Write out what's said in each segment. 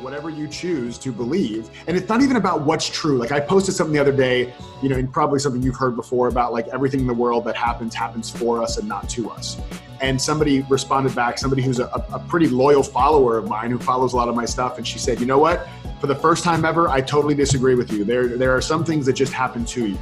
whatever you choose to believe. And it's not even about what's true. Like I posted something the other day, and probably something you've heard before about like everything in the world that happens for us and not to us. And somebody responded back, somebody who's a pretty loyal follower of mine who follows a lot of my stuff. And she said, you know what? For the first time ever, I totally disagree with you. There are some things that just happen to you.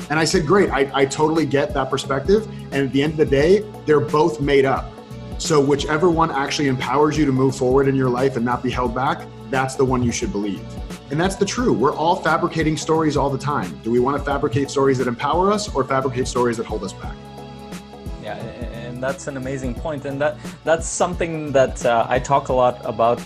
And I said, great, I totally get that perspective. And at the end of the day, they're both made up. So whichever one actually empowers you to move forward in your life and not be held back, that's the one you should believe. And that's the truth. We're all fabricating stories all the time. Do we want to fabricate stories that empower us or fabricate stories that hold us back? Yeah, and that's an amazing point. And that's something that I talk a lot about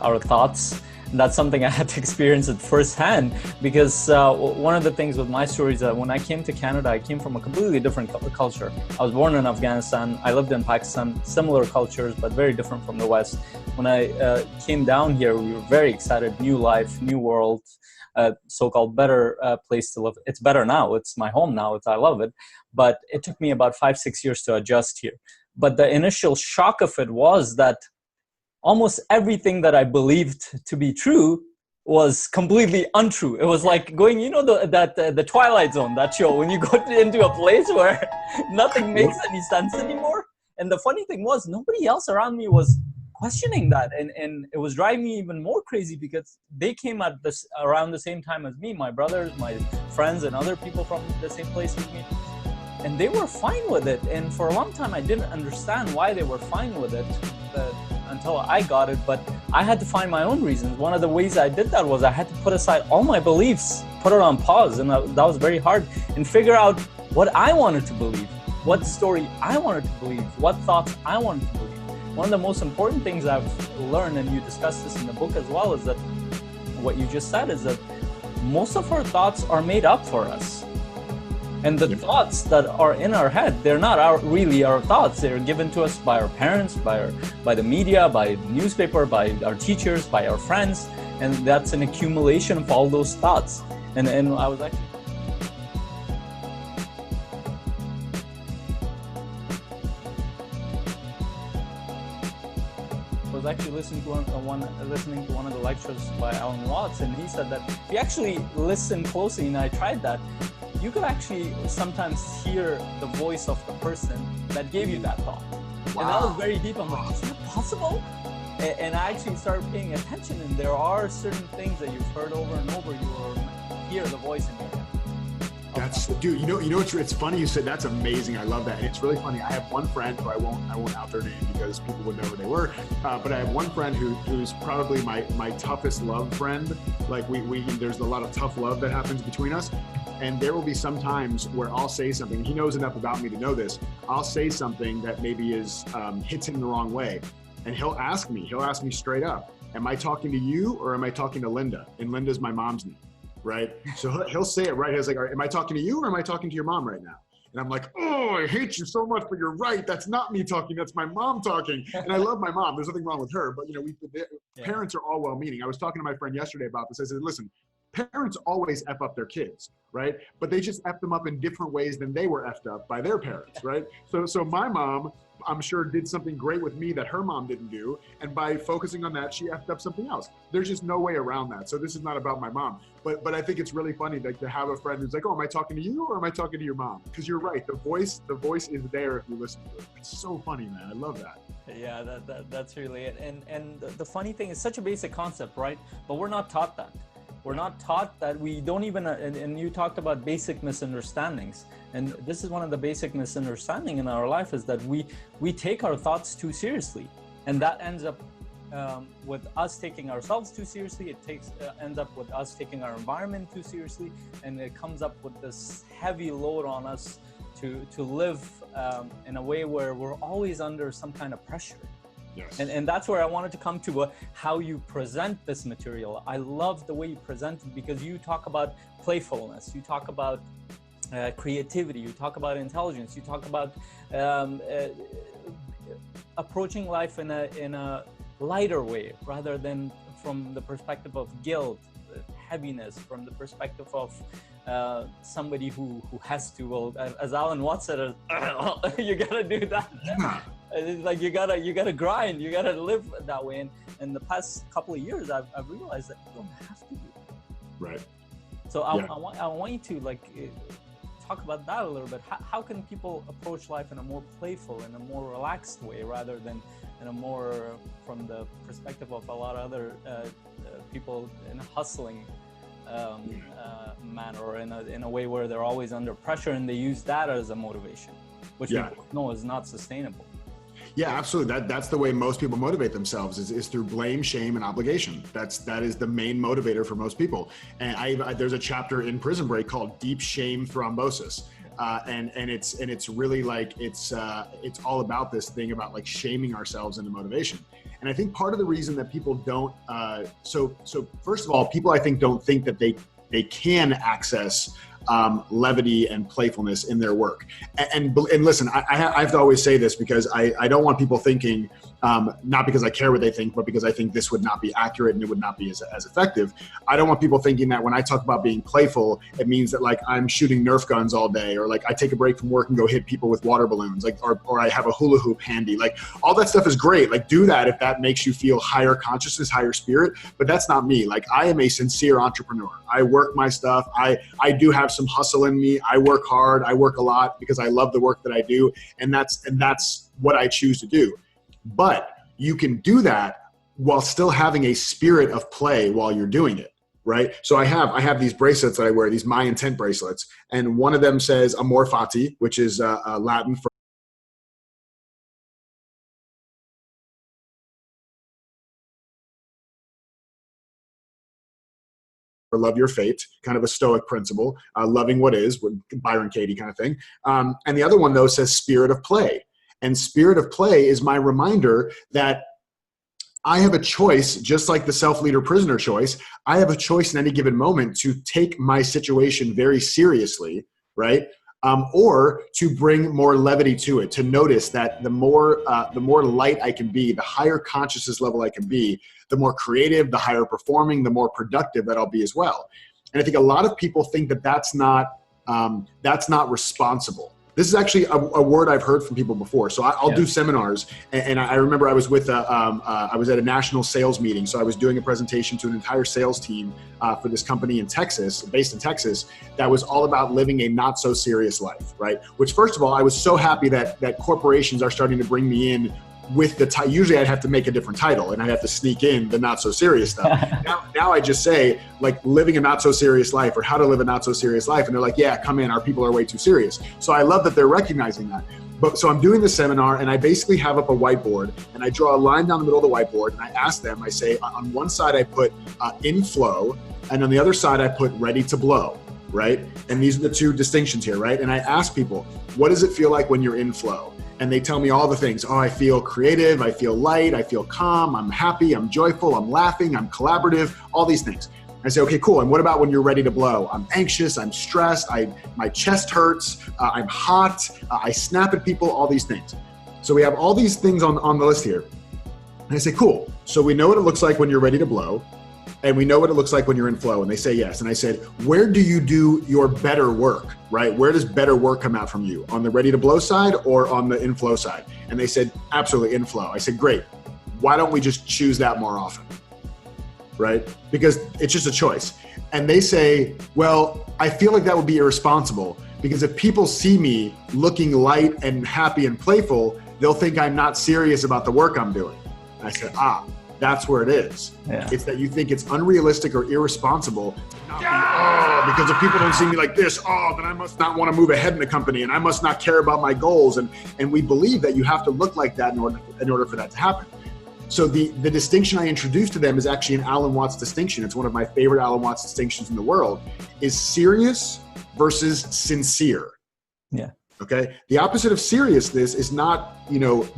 our thoughts. And that's something I had to experience it firsthand, because one of the things with my story is that when I came to Canada, I came from a completely different culture. I was born in Afghanistan. I lived in Pakistan, similar cultures, but very different from the West. When I came down here, we were very excited, new life, new world, so-called better place to live. It's better now. It's my home now. I love it. But it took me about 5-6 years to adjust here. But the initial shock of it was that almost everything that I believed to be true was completely untrue. It was like going, the Twilight Zone, that show, when you go into a place where nothing makes any sense anymore. And the funny thing was, nobody else around me was questioning that. And it was driving me even more crazy, because they came at this around the same time as me, my brothers, my friends, and other people from the same place with me. And they were fine with it. And for a long time, I didn't understand why they were fine with it. Until I got it, but I had to find my own reasons. One of the ways I did that was I had to put aside all my beliefs, put it on pause, and that was very hard, and figure out what I wanted to believe, what story I wanted to believe, what thoughts I wanted to believe. One of the most important things I've learned, and you discuss this in the book as well, is that what you just said is that most of our thoughts are made up for us. And the thoughts that are in our head, they're not really our thoughts. They're given to us by our parents, by the media, by the newspaper, by our teachers, by our friends. And that's an accumulation of all those thoughts. And I was actually listening to one of the lectures by Alan Watts, and he said that if you actually listen closely, and I tried that, you could actually sometimes hear the voice of the person that gave you that thought. Wow. And that was very deep. I'm like, is that possible? And I actually started paying attention, and there are certain things that you've heard over and over, you will hear the voice in your head. Dude, it's funny you said that's amazing. I love that. And it's really funny. I have one friend who I won't out their name because people would know who they were. But I have one friend who's probably my toughest love friend. Like there's a lot of tough love that happens between us. And there will be some times where I'll say something, he knows enough about me to know this. I'll say something that maybe hits him the wrong way. And he'll ask me straight up, am I talking to you or am I talking to Linda? And Linda's my mom's name, right? So he'll say it right. He's like, am I talking to you or am I talking to your mom right now? And I'm like, oh, I hate you so much, but you're right. That's not me talking. That's my mom talking. And I love my mom. There's nothing wrong with her, but parents are all well-meaning. I was talking to my friend yesterday about this. I said, listen, parents always F up their kids, right? But they just F them up in different ways than they were F'd up by their parents, right? So my mom, I'm sure, did something great with me that her mom didn't do. And by focusing on that, she F'd up something else. There's just no way around that. So this is not about my mom. But I think it's really funny to have a friend who's like, oh, am I talking to you or am I talking to your mom? Because you're right. The voice is there if you listen to it. It's so funny, man. I love that. Yeah, that's really it. And the funny thing is such a basic concept, right? But we're not taught that. We're not taught that. We don't even, and you talked about basic misunderstandings. And this is one of the basic misunderstandings in our life, is that we take our thoughts too seriously. And that ends up with us taking ourselves too seriously. It ends up with us taking our environment too seriously. And it comes up with this heavy load on us to live in a way where we're always under some kind of pressure. Yes. And that's where I wanted to come to how you present this material. I love the way you present it, because you talk about playfulness, you talk about creativity, you talk about intelligence, you talk about approaching life in a lighter way, rather than from the perspective of guilt, heaviness, from the perspective of somebody who has to, well, as Alan Watts said, you gotta do that. It's like you gotta grind, you gotta live that way. in the past couple of years, I've realized that you don't have to do that. Right. So I want you to like talk about that a little bit. How can people approach life in a more playful, in a more relaxed way, rather than in a more from the perspective of a lot of other people in a hustling manner, or in a way where they're always under pressure and they use that as a motivation, which we know is not sustainable. Yeah, absolutely. That's the way most people motivate themselves is through blame, shame, and obligation. That is the main motivator for most people. And there's a chapter in Prison Break called Deep Shame Thrombosis. And it's really like, it's all about this thing about like shaming ourselves into motivation. And I think part of the reason that people don't, so first of all, people I think don't think that they can access levity and playfulness in their work. And listen, I have to always say this because I don't want people thinking, not because I care what they think, but because I think this would not be accurate and it would not be as effective. I don't want people thinking that when I talk about being playful, it means that like I'm shooting Nerf guns all day, or like I take a break from work and go hit people with water balloons, like, or I have a hula hoop handy. Like all that stuff is great. Like do that if that makes you feel higher consciousness, higher spirit, but that's not me. Like I am a sincere entrepreneur. I work my stuff. I do have some hustle in me. I work hard. I work a lot because I love the work that I do. And that's what I choose to do. But you can do that while still having a spirit of play while you're doing it, right? So I have these bracelets that I wear, these My Intent bracelets. And one of them says Amor Fati, which is Latin for love your fate, kind of a Stoic principle, loving what is, Byron Katie kind of thing. And the other one, though, says spirit of play. And spirit of play is my reminder that I have a choice, just like the self-leader prisoner choice. I have a choice in any given moment to take my situation very seriously, right? Or to bring more levity to it, to notice that the more light I can be, the higher consciousness level I can be, the more creative, the higher performing, the more productive that I'll be as well. And I think a lot of people think that that's not responsible. This is actually a word I've heard from people before. So I'll do seminars, and I remember I was with I was at a national sales meeting. So I was doing a presentation to an entire sales team for this company in Texas, based in Texas, that was all about living a not so serious life, right? Which, first of all, I was so happy that corporations are starting to bring me in with the title. Usually I'd have to make a different title and I'd have to sneak in the not so serious stuff. now I just say like living a not so serious life, or how to live a not so serious life. And they're like, yeah, come in, our people are way too serious. So I love that they're recognizing that. But so I'm doing the seminar and I basically have up a whiteboard and I draw a line down the middle of the whiteboard and I ask them, I say, on one side I put in flow, and on the other side I put ready to blow, right? And these are the two distinctions here, right? And I ask people, what does it feel like when you're in flow? And they tell me all the things. Oh, I feel creative, I feel light, I feel calm, I'm happy, I'm joyful, I'm laughing, I'm collaborative, all these things. I say, okay, cool. And what about when you're ready to blow? I'm anxious, I'm stressed, my chest hurts, I'm hot, I snap at people, all these things. So we have all these things on the list here. And I say, cool. So we know what it looks like when you're ready to blow, and we know what it looks like when you're in flow. And they say yes. And I said, where do you do your better work, right? Where does better work come out from you? On the ready to blow side or on the in flow side? And they said, absolutely in flow. I said, great. Why don't we just choose that more often, right? Because it's just a choice. And they say, well, I feel like that would be irresponsible, because if people see me looking light and happy and playful, they'll think I'm not serious about the work I'm doing. And I said, that's where it is. Yeah. It's that you think it's unrealistic or irresponsible to not be, because if people don't see me like this, then I must not want to move ahead in the company and I must not care about my goals. And we believe that you have to look like that in order for that to happen. So the distinction I introduced to them is actually an Alan Watts distinction. It's one of my favorite Alan Watts distinctions in the world, is serious versus sincere. Yeah. Okay. The opposite of seriousness is not,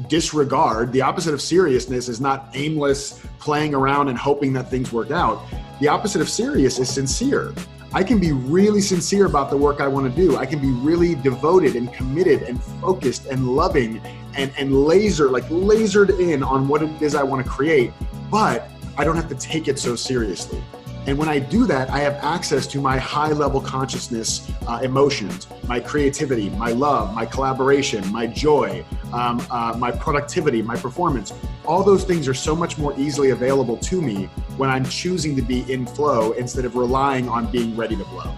disregard. The opposite of seriousness is not aimless playing around and hoping that things work out. The opposite of serious is sincere. I can be really sincere about the work I want to do. I can be really devoted and committed and focused and loving and lasered in on what it is I want to create, but I don't have to take it so seriously. And when I do that, I have access to my high level consciousness emotions, my creativity, my love, my collaboration, my joy, my productivity, my performance. All those things are so much more easily available to me when I'm choosing to be in flow instead of relying on being ready to blow.